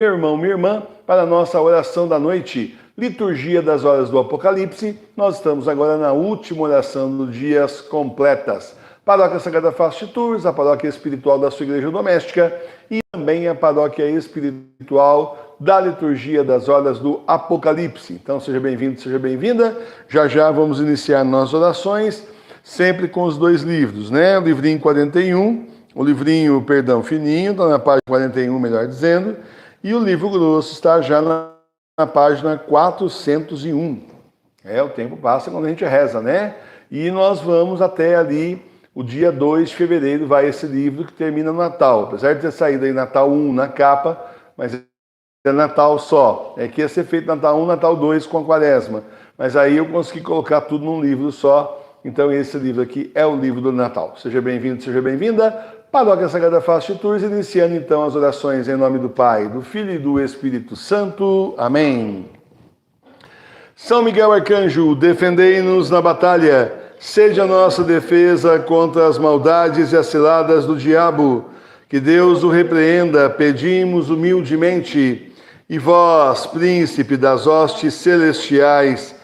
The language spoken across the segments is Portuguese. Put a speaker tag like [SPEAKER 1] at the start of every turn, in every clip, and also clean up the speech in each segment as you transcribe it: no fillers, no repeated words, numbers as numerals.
[SPEAKER 1] meu irmão, minha irmã, para a nossa oração da noite, liturgia das horas do Apocalipse. Nós estamos agora na última oração do Dias Completas. Paróquia Sagrada Face de Tours, a paróquia espiritual da sua igreja doméstica e também a paróquia espiritual da liturgia das horas do Apocalipse. Então seja bem-vindo, seja bem-vinda. Já já vamos iniciar nossas orações, sempre com os dois livros, né? O livrinho 41, o livrinho, fininho, está na página 41, melhor dizendo, e o livro grosso está já na página 401. O tempo passa quando a gente reza, né? E nós vamos até ali, o dia 2 de fevereiro, vai esse livro que termina no Natal. Apesar de ter saído aí Natal 1 na capa, mas é Natal só. É que ia ser feito Natal 1, Natal 2 com a Quaresma. Mas aí eu consegui colocar tudo num livro só. Então esse livro aqui é o livro do Natal. Seja bem-vindo, seja bem-vinda. Paróquia Sagrada Face de Tours, iniciando então as orações em nome do Pai, do Filho e do Espírito Santo. Amém. São Miguel Arcanjo, defendei-nos na batalha, seja a nossa defesa contra as maldades e as ciladas do diabo. Que Deus o repreenda, pedimos humildemente. E vós, príncipe das hostes celestiais,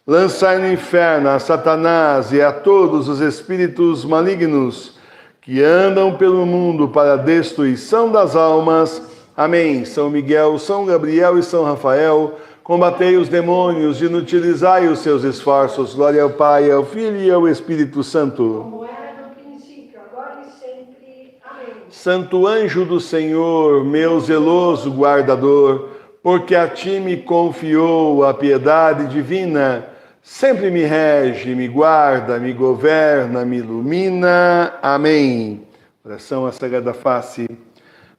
[SPEAKER 1] lançai no inferno a Satanás e a todos os espíritos malignos que andam pelo mundo para a destruição das almas. Amém. São Miguel, São Gabriel e São Rafael, combatei os demônios e inutilizai os seus esforços. Glória ao Pai, ao Filho e ao Espírito Santo.
[SPEAKER 2] Como era no princípio, agora e sempre. Amém.
[SPEAKER 1] Santo anjo do Senhor, meu zeloso guardador, porque a ti me confiou a piedade divina, sempre me rege, me guarda, me governa, me ilumina. Amém. Oração à Sagrada Face.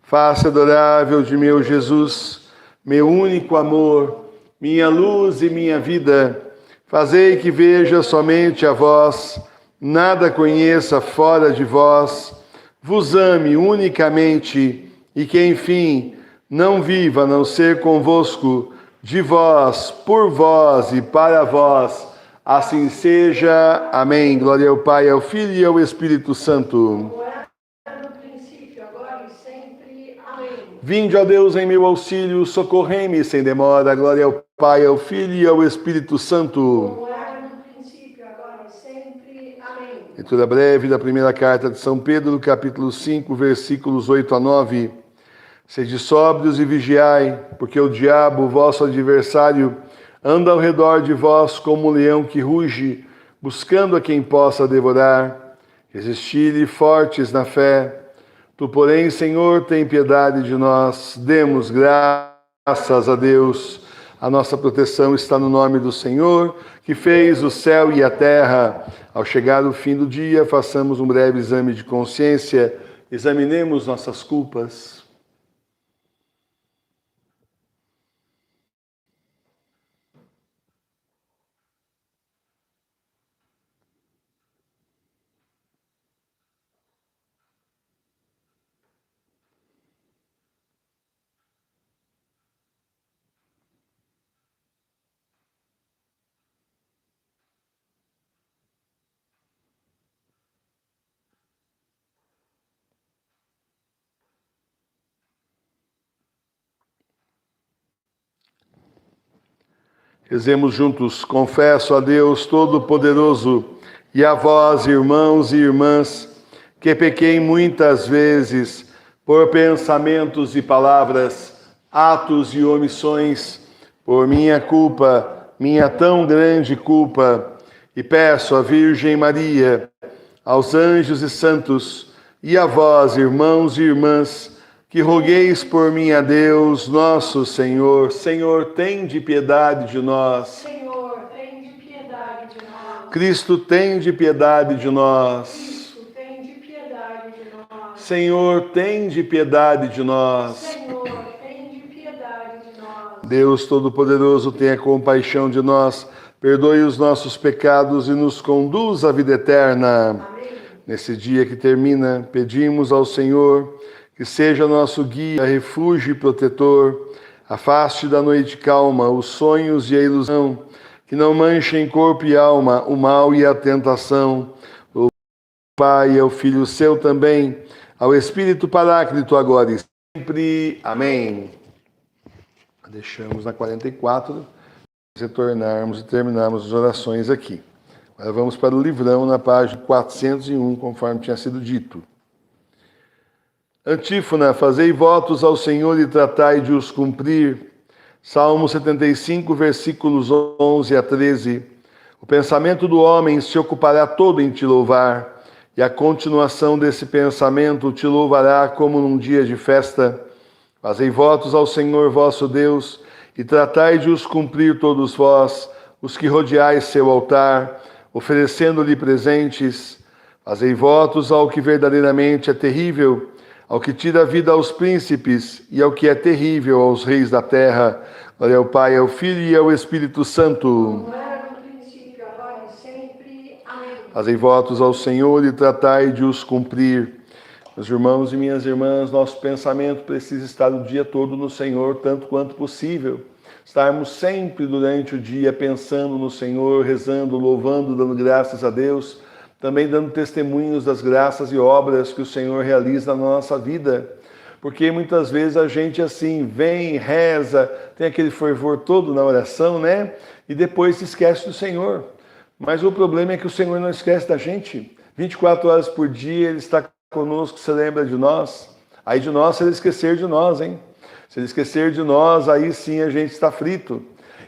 [SPEAKER 1] Face adorável de meu Jesus, meu único amor, minha luz e minha vida, fazei que veja somente a vós, nada conheça fora de vós, vos ame unicamente e que, enfim, não viva a não ser convosco, de vós, por vós e para vós. Assim seja. Amém. Glória ao Pai, ao Filho e ao Espírito Santo.
[SPEAKER 2] Como era no princípio, agora e sempre. Amém.
[SPEAKER 1] Vinde, ó Deus, em meu auxílio, socorrei-me sem demora. Glória ao Pai, ao Filho e ao Espírito Santo.
[SPEAKER 2] Como era no princípio, agora e sempre. Amém.
[SPEAKER 1] Leitura breve da primeira carta de São Pedro, capítulo 5, versículos 8 a 9. Sede sóbrios e vigiai, porque o diabo, vosso adversário, anda ao redor de vós como um leão que ruge, buscando a quem possa devorar. Resisti-lhe fortes na fé. Tu, porém, Senhor, tem piedade de nós. Demos graças a Deus. A nossa proteção está no nome do Senhor, que fez o céu e a terra. Ao chegar o fim do dia, façamos um breve exame de consciência. Examinemos nossas culpas. Rezemos juntos. Confesso a Deus Todo-Poderoso e a vós, irmãos e irmãs, que pequei muitas vezes por pensamentos e palavras, atos e omissões, por minha culpa, minha tão grande culpa, e peço à Virgem Maria, aos anjos e santos, e a vós, irmãos e irmãs, que rogueis por mim a Deus, nosso Senhor. Senhor, tende piedade de nós.
[SPEAKER 2] Senhor, tende piedade de nós.
[SPEAKER 1] Cristo, tende piedade de nós.
[SPEAKER 2] Cristo, tende piedade de nós.
[SPEAKER 1] Senhor, tende piedade de nós.
[SPEAKER 2] Senhor, tende piedade de nós.
[SPEAKER 1] Deus Todo-Poderoso, tenha compaixão de nós, perdoe os nossos pecados e nos conduz à vida eterna.
[SPEAKER 2] Amém.
[SPEAKER 1] Nesse dia que termina, pedimos ao Senhor que seja nosso guia, refúgio e protetor, afaste da noite calma os sonhos e a ilusão, que não manchem corpo e alma o mal e a tentação. O Pai e ao Filho seu também, ao Espírito Paráclito agora e sempre. Amém. Deixamos na 44, retornarmos e terminarmos as orações aqui. Agora vamos para o livrão na página 401, conforme tinha sido dito. Antífona, fazei votos ao Senhor e tratai de os cumprir. Salmo 75, versículos 11 a 13. O pensamento do homem se ocupará todo em te louvar, e a continuação desse pensamento te louvará como num dia de festa. Fazei votos ao Senhor vosso Deus, e tratai de os cumprir todos vós, os que rodeais seu altar, oferecendo-lhe presentes. Fazei votos ao que verdadeiramente é terrível, ao que tira a vida aos príncipes, e ao que é terrível aos reis da terra. Glória ao Pai, ao Filho e ao Espírito Santo.
[SPEAKER 2] Como era no princípio, agora e sempre. Amém.
[SPEAKER 1] Fazei votos ao Senhor e tratai de os cumprir. Meus irmãos e minhas irmãs, nosso pensamento precisa estar o dia todo no Senhor, tanto quanto possível. Estarmos sempre durante o dia pensando no Senhor, rezando, louvando, dando graças a Deus, também dando testemunhos das graças e obras que o Senhor realiza na nossa vida. Porque muitas vezes a gente assim vem, reza, tem aquele fervor todo na oração, né? E depois se esquece do Senhor. Mas o problema é que o Senhor não esquece da gente. 24 horas por dia Ele está conosco, se lembra de nós. Aí de nós, se Ele esquecer de nós, hein? Se Ele esquecer de nós, aí sim a gente está frito.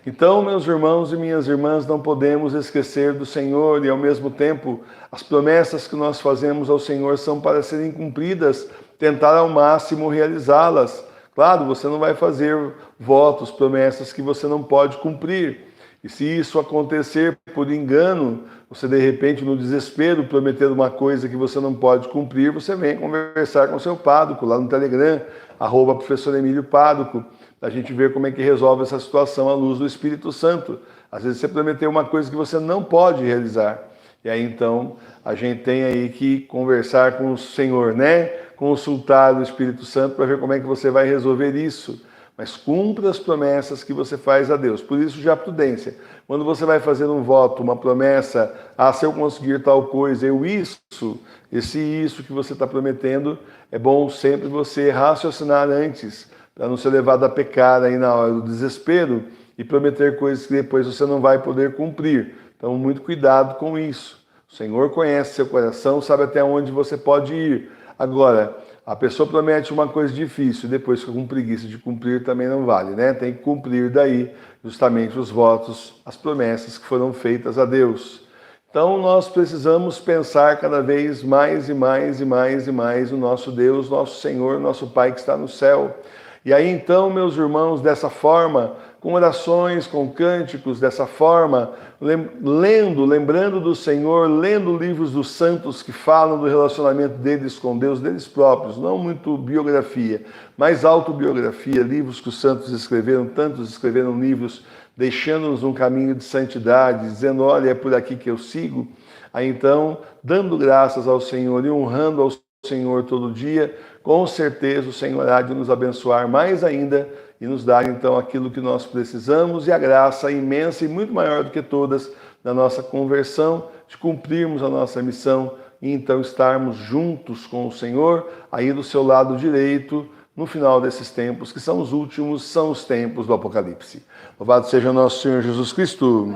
[SPEAKER 1] Então, meus irmãos e minhas irmãs, não podemos esquecer do Senhor e, ao mesmo tempo, as promessas que nós fazemos ao Senhor são para serem cumpridas, tentar ao máximo realizá-las. Claro, você não vai fazer votos, promessas que você não pode cumprir. E se isso acontecer por engano, você de repente no desespero prometer uma coisa que você não pode cumprir, você vem conversar com o seu pároco lá no Telegram, @professor Emílio Pároco, a gente ver como é que resolve essa situação à luz do Espírito Santo. Às vezes você prometeu uma coisa que você não pode realizar. E aí então a gente tem aí que conversar com o Senhor, né? Consultar o Espírito Santo para ver como é que você vai resolver isso. Mas cumpra as promessas que você faz a Deus. Por isso, já prudência. Quando você vai fazer um voto, uma promessa, se eu conseguir tal coisa, isso que você está prometendo, é bom sempre você raciocinar antes, para não ser levado a pecar aí na hora do desespero e prometer coisas que depois você não vai poder cumprir. Então, muito cuidado com isso. O Senhor conhece seu coração, sabe até onde você pode ir. Agora, a pessoa promete uma coisa difícil, depois fica com preguiça de cumprir, também não vale, né? Tem que cumprir daí justamente os votos, as promessas que foram feitas a Deus. Então, nós precisamos pensar cada vez mais e mais e mais e mais no nosso Deus, nosso Senhor, nosso Pai que está no céu. E aí então, meus irmãos, dessa forma, com orações, com cânticos, dessa forma, lembrando do Senhor, lendo livros dos santos que falam do relacionamento deles com Deus, deles próprios, não muito biografia, mas autobiografia, livros que os santos escreveram, tantos escreveram livros, deixando-nos um caminho de santidade, dizendo, olha, é por aqui que eu sigo. Aí então, dando graças ao Senhor e honrando ao Senhor todo dia, com certeza o Senhor há de nos abençoar mais ainda e nos dar então aquilo que nós precisamos e a graça imensa e muito maior do que todas da nossa conversão, de cumprirmos a nossa missão e então estarmos juntos com o Senhor, aí do seu lado direito, no final desses tempos, que são os últimos, são os tempos do Apocalipse. Louvado seja o nosso Senhor Jesus Cristo.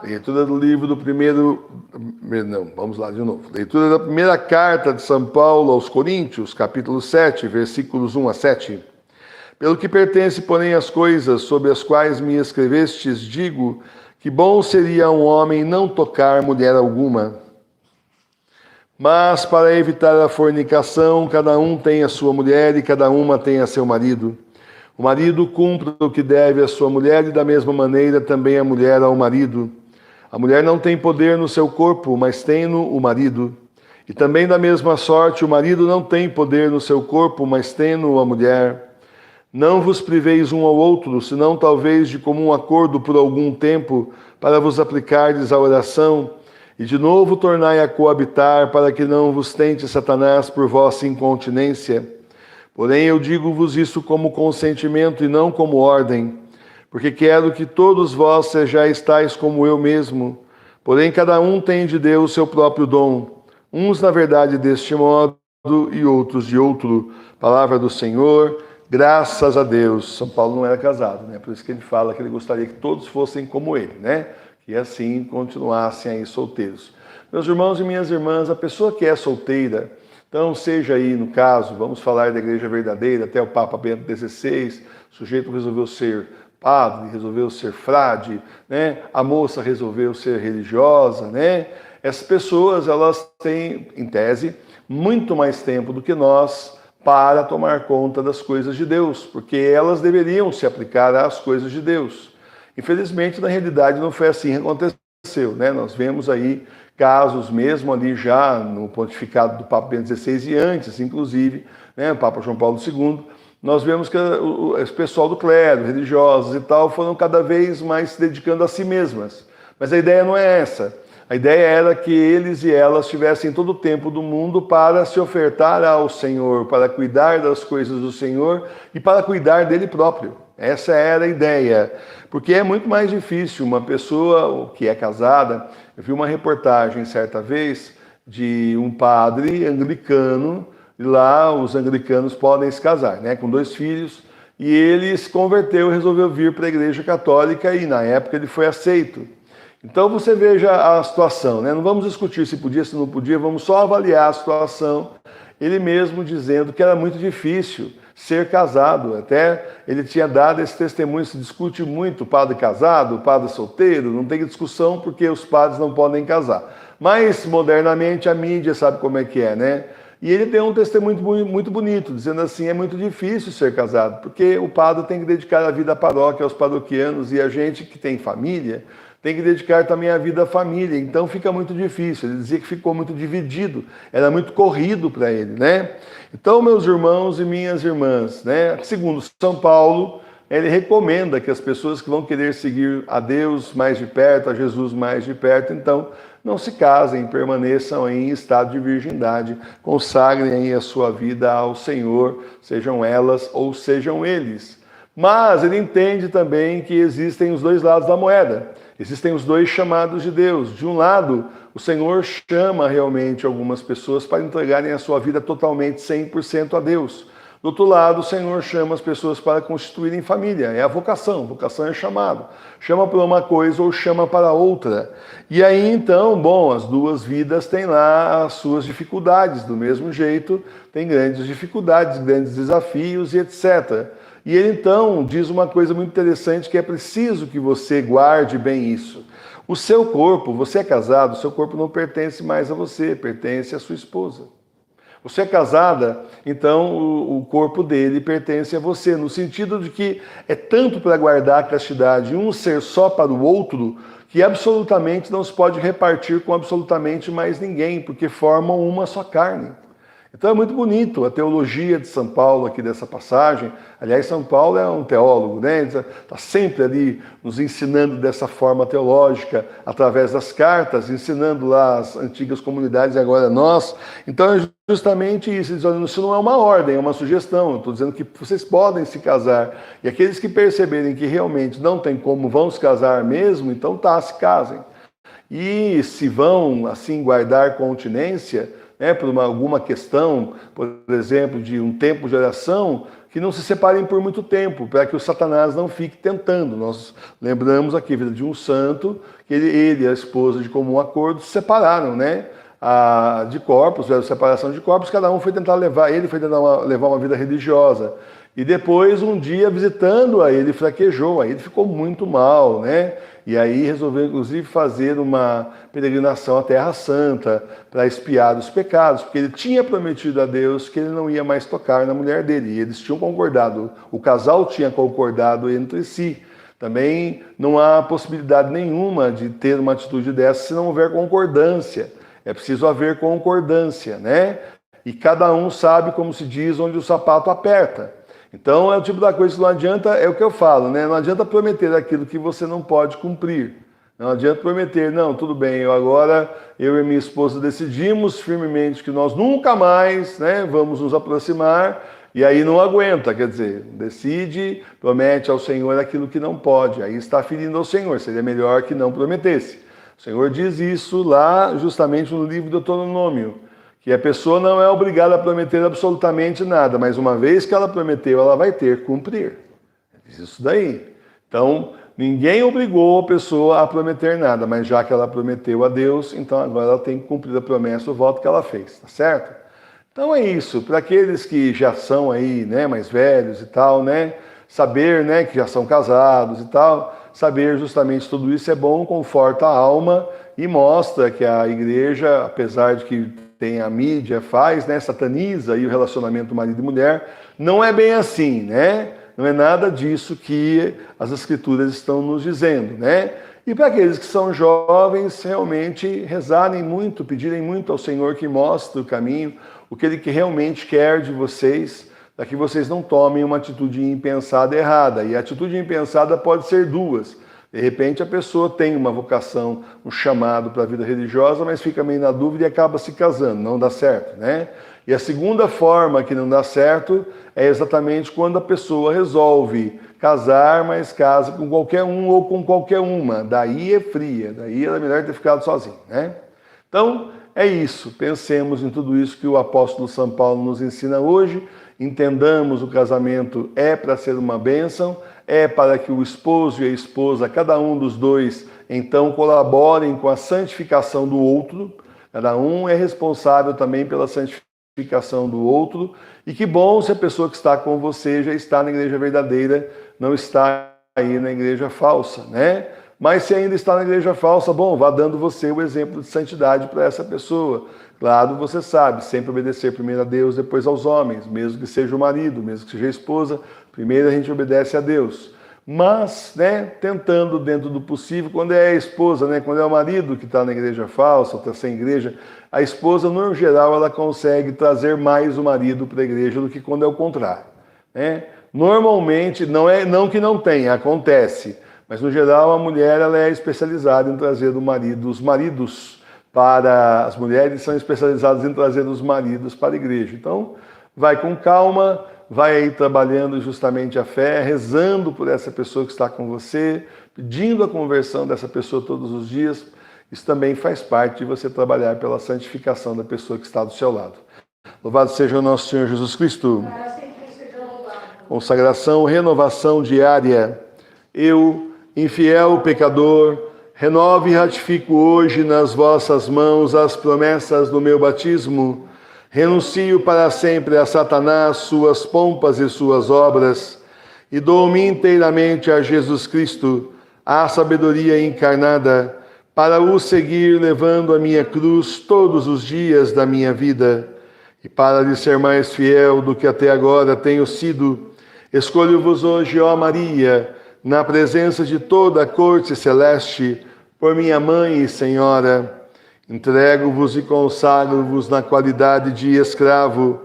[SPEAKER 1] Leitura do livro do vamos lá de novo. Leitura da primeira carta de São Paulo aos Coríntios, capítulo 7, versículos 1 a 7. Pelo que pertence, porém, às coisas sobre as quais me escrevestes, digo que bom seria um homem não tocar mulher alguma. Mas, para evitar a fornicação, cada um tem a sua mulher e cada uma tem a seu marido. O marido cumpre o que deve à sua mulher e, da mesma maneira, também a mulher ao marido. A mulher não tem poder no seu corpo, mas tem-no o marido. E também da mesma sorte, o marido não tem poder no seu corpo, mas tem-no a mulher. Não vos priveis um ao outro, senão talvez de comum acordo por algum tempo, para vos aplicardes à oração, e de novo tornai a coabitar, para que não vos tente Satanás por vossa incontinência. Porém, eu digo-vos isso como consentimento e não como ordem, porque quero que todos vós sejais tais como eu mesmo. Porém, cada um tem de Deus seu próprio dom, uns, na verdade, deste modo e outros de outro. Palavra do Senhor, Graças a Deus, São Paulo não era casado, né? Por isso que ele fala que ele gostaria que todos fossem como ele, né? Que assim continuassem aí solteiros. Meus irmãos e minhas irmãs, a pessoa que é solteira, então seja aí no caso, vamos falar da Igreja Verdadeira, até o Papa Bento XVI, o sujeito resolveu ser padre, resolveu ser frade, né? A moça resolveu ser religiosa, né? Essas pessoas, elas têm, em tese, muito mais tempo do que nós para tomar conta das coisas de Deus, porque elas deveriam se aplicar às coisas de Deus. Infelizmente, na realidade, não foi assim que aconteceu, né? Nós vemos aí casos mesmo ali já no pontificado do Papa Bento XVI e antes, inclusive, né, o Papa João Paulo II, nós vemos que o pessoal do clero, religiosos e tal, foram cada vez mais se dedicando a si mesmas. Mas a ideia não é essa. A ideia era que eles e elas tivessem todo o tempo do mundo para se ofertar ao Senhor, para cuidar das coisas do Senhor e para cuidar dele próprio. Essa era a ideia. Porque é muito mais difícil uma pessoa que é casada. Eu vi uma reportagem certa vez de um padre anglicano, e lá os anglicanos podem se casar, né, com 2 filhos, e ele se converteu e resolveu vir para a Igreja Católica e na época ele foi aceito. Então você veja a situação, né? Não vamos discutir se podia, se não podia, vamos só avaliar a situação. Ele mesmo dizendo que era muito difícil ser casado, até ele tinha dado esse testemunho, se discute muito, o padre casado, o padre solteiro, não tem discussão porque os padres não podem casar. Mas modernamente a mídia sabe como é que é, né? E ele deu um testemunho muito bonito, dizendo assim, é muito difícil ser casado, porque o padre tem que dedicar a vida à paróquia, aos paroquianos, e a gente que tem família tem que dedicar também a vida à família, então fica muito difícil. Ele dizia que ficou muito dividido, era muito corrido para ele, né? Então, meus irmãos e minhas irmãs, né? Segundo São Paulo, ele recomenda que as pessoas que vão querer seguir a Deus mais de perto, a Jesus mais de perto, então não se casem, permaneçam em estado de virgindade, consagrem aí a sua vida ao Senhor, sejam elas ou sejam eles. Mas ele entende também que existem os 2 lados da moeda. Existem os 2 chamados de Deus. De um lado, o Senhor chama realmente algumas pessoas para entregarem a sua vida totalmente 100% a Deus. Do outro lado, o Senhor chama as pessoas para constituírem família. É a vocação. Vocação é chamado. Chama para uma coisa ou chama para outra. E aí, então, bom, as 2 vidas têm lá as suas dificuldades. Do mesmo jeito, tem grandes dificuldades, grandes desafios e etc. E ele, então, diz uma coisa muito interessante, que é preciso que você guarde bem isso. O seu corpo, você é casado, o seu corpo não pertence mais a você, pertence à sua esposa. Você é casada, então o corpo dele pertence a você, no sentido de que é tanto para guardar a castidade, um ser só para o outro, que absolutamente não se pode repartir com absolutamente mais ninguém, porque formam uma só carne. Então é muito bonito a teologia de São Paulo aqui dessa passagem. Aliás, São Paulo é um teólogo, né? Ele está sempre ali nos ensinando dessa forma teológica, através das cartas, ensinando lá as antigas comunidades e agora nós. Então é justamente isso. Ele diz, olha, isso não é uma ordem, é uma sugestão. Eu estou dizendo que vocês podem se casar. E aqueles que perceberem que realmente não tem como, vão se casar mesmo, então se casem. E se vão, assim, guardar continência, né, por alguma questão, por exemplo, de um tempo de oração, que não se separem por muito tempo, para que o Satanás não fique tentando. Nós lembramos aqui a vida de um santo, que ele e a esposa, de comum acordo, se separaram, né? De corpos, a separação de corpos, cada um foi tentar levar, ele foi tentar levar uma vida religiosa. E depois, um dia, visitando-a, ele fraquejou, aí ele ficou muito mal, né? E aí resolveu, inclusive, fazer uma peregrinação à Terra Santa para expiar os pecados, porque ele tinha prometido a Deus que ele não ia mais tocar na mulher dele. E eles tinham concordado, o casal tinha concordado entre si. Também não há possibilidade nenhuma de ter uma atitude dessa se não houver concordância. É preciso haver concordância, né? E cada um sabe, como se diz, onde o sapato aperta. Então é o tipo da coisa que não adianta, é o que eu falo, né? Não adianta prometer aquilo que você não pode cumprir. Não adianta prometer, não, tudo bem, eu e minha esposa decidimos firmemente que nós nunca mais, né, vamos nos aproximar, e aí não aguenta, quer dizer, decide, promete ao Senhor aquilo que não pode, aí está ferindo ao Senhor, seria melhor que não prometesse. O Senhor diz isso lá justamente no livro do Deuteronômio, que a pessoa não é obrigada a prometer absolutamente nada, mas uma vez que ela prometeu, ela vai ter que cumprir. Isso daí. Então, ninguém obrigou a pessoa a prometer nada, mas já que ela prometeu a Deus, então agora ela tem que cumprir a promessa, o voto que ela fez, tá certo? Então é isso, para aqueles que já são aí, né, mais velhos e tal, né, saber, né, que já são casados e tal, saber justamente tudo isso é bom, conforta a alma e mostra que a igreja, apesar de que tem a mídia, faz, né, sataniza aí o relacionamento marido e mulher, não é bem assim, né? Não é nada disso que as escrituras estão nos dizendo, né? E para aqueles que são jovens, realmente rezarem muito, pedirem muito ao Senhor que mostre o caminho, o que Ele realmente quer de vocês, para que vocês não tomem uma atitude impensada errada. E a atitude impensada pode ser duas. De repente a pessoa tem uma vocação, um chamado para a vida religiosa, mas fica meio na dúvida e acaba se casando, não dá certo, né? E a segunda forma que não dá certo é exatamente quando a pessoa resolve casar, mas casa com qualquer um ou com qualquer uma. Daí é fria, daí era melhor ter ficado sozinho, né? Então, é isso. Pensemos em tudo isso que o apóstolo São Paulo nos ensina hoje. Entendamos o casamento é para ser uma bênção, é para que o esposo e a esposa, cada um dos dois, então colaborem com a santificação do outro. Cada um é responsável também pela santificação do outro. E que bom se a pessoa que está com você já está na igreja verdadeira, não está aí na igreja falsa, né? Mas se ainda está na igreja falsa, bom, vá dando você o exemplo de santidade para essa pessoa. Claro, você sabe, sempre obedecer primeiro a Deus, depois aos homens, mesmo que seja o marido, mesmo que seja a esposa, primeiro a gente obedece a Deus. Mas, né, tentando dentro do possível, quando é a esposa, né, quando é o marido que está na igreja falsa, ou está sem igreja, a esposa, no geral, ela consegue trazer mais o marido para a igreja do que quando é o contrário, né? Normalmente, não que não tenha, acontece, mas no geral a mulher ela é especializada em trazer o marido, os maridos para as mulheres são especializadas em trazer os maridos para a igreja. Então, vai com calma, vai aí trabalhando justamente a fé, rezando por essa pessoa que está com você, pedindo a conversão dessa pessoa todos os dias. Isso também faz parte de você trabalhar pela santificação da pessoa que está do seu lado. Louvado seja o nosso Senhor Jesus Cristo. Consagração, renovação diária. Eu, infiel pecador, renovo e ratifico hoje nas vossas mãos as promessas do meu batismo. Renuncio para sempre a Satanás, suas pompas e suas obras, e dou-me inteiramente a Jesus Cristo, a sabedoria encarnada, para o seguir levando a minha cruz todos os dias da minha vida. E para lhe ser mais fiel do que até agora tenho sido, escolho-vos hoje, ó Maria, na presença de toda a corte celeste, por minha mãe e senhora. Entrego-vos e consagro-vos na qualidade de escravo,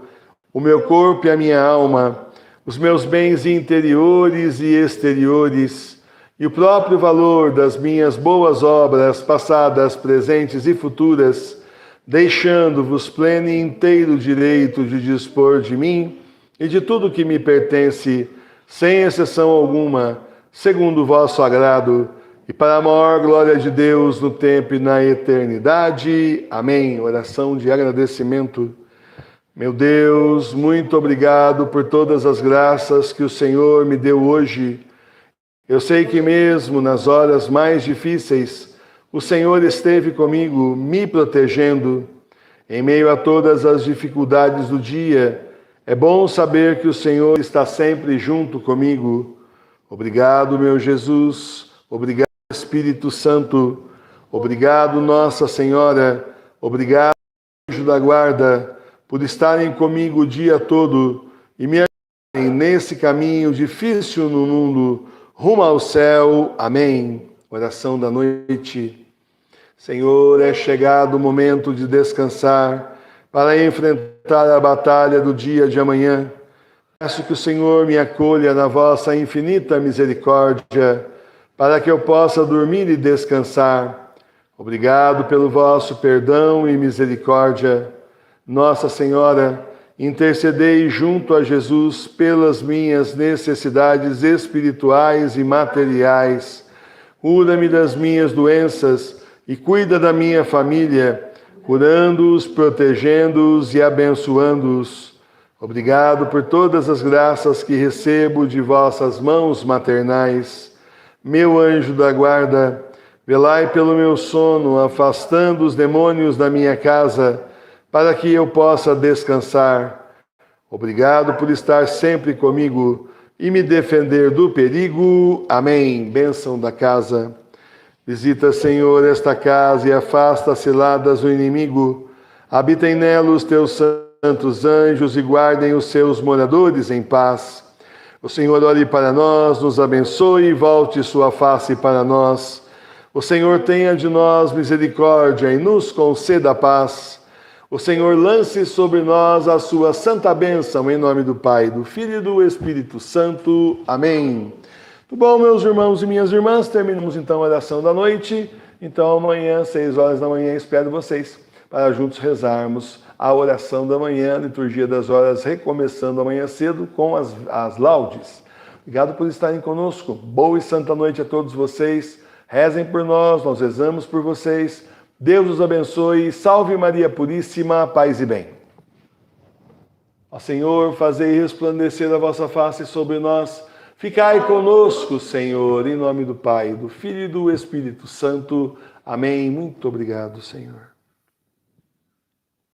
[SPEAKER 1] o meu corpo e a minha alma, os meus bens interiores e exteriores, e o próprio valor das minhas boas obras, passadas, presentes e futuras, deixando-vos pleno e inteiro direito de dispor de mim e de tudo que me pertence, sem exceção alguma, segundo o vosso agrado, e para a maior glória de Deus no tempo e na eternidade. Amém. Oração de agradecimento. Meu Deus, muito obrigado por todas as graças que o Senhor me deu hoje. Eu sei que mesmo nas horas mais difíceis, o Senhor esteve comigo, me protegendo. Em meio a todas as dificuldades do dia, é bom saber que o Senhor está sempre junto comigo. Obrigado, meu Jesus. Obrigado, Espírito Santo. Obrigado, Nossa Senhora. Obrigado, Anjo da Guarda, por estarem comigo o dia todo e me ajudarem nesse caminho difícil no mundo, rumo ao céu. Amém. Oração da noite. Senhor, é chegado o momento de descansar para enfrentar a batalha do dia de amanhã. Peço que o Senhor me acolha na vossa infinita misericórdia, para que eu possa dormir e descansar. Obrigado pelo vosso perdão e misericórdia. Nossa Senhora, intercedei junto a Jesus pelas minhas necessidades espirituais e materiais. Cura-me das minhas doenças e cuida da minha família, curando-os, protegendo-os e abençoando-os. Obrigado por todas as graças que recebo de vossas mãos maternais. Meu anjo da guarda, velai pelo meu sono, afastando os demônios da minha casa, para que eu possa descansar. Obrigado por estar sempre comigo e me defender do perigo. Amém. Bênção da casa. Visita, Senhor, esta casa e afasta as ciladas do inimigo. Habitem nela os teus santos anjos e guardem os seus moradores em paz. O Senhor olhe para nós, nos abençoe e volte sua face para nós. O Senhor tenha de nós misericórdia e nos conceda paz. O Senhor lance sobre nós a sua santa bênção, em nome do Pai, do Filho e do Espírito Santo. Amém. Tudo bom, meus irmãos e minhas irmãs? Terminamos então a oração da noite. Então amanhã, 6 horas da manhã, espero vocês para juntos rezarmos a oração da manhã, a liturgia das horas, recomeçando amanhã cedo com as laudes. Obrigado por estarem conosco. Boa e santa noite a todos vocês. Rezem por nós, nós rezamos por vocês. Deus os abençoe. Salve Maria Puríssima, paz e bem. Ó Senhor, fazei resplandecer a vossa face sobre nós. Ficai conosco, Senhor, em nome do Pai, do Filho e do Espírito Santo. Amém. Muito obrigado, Senhor.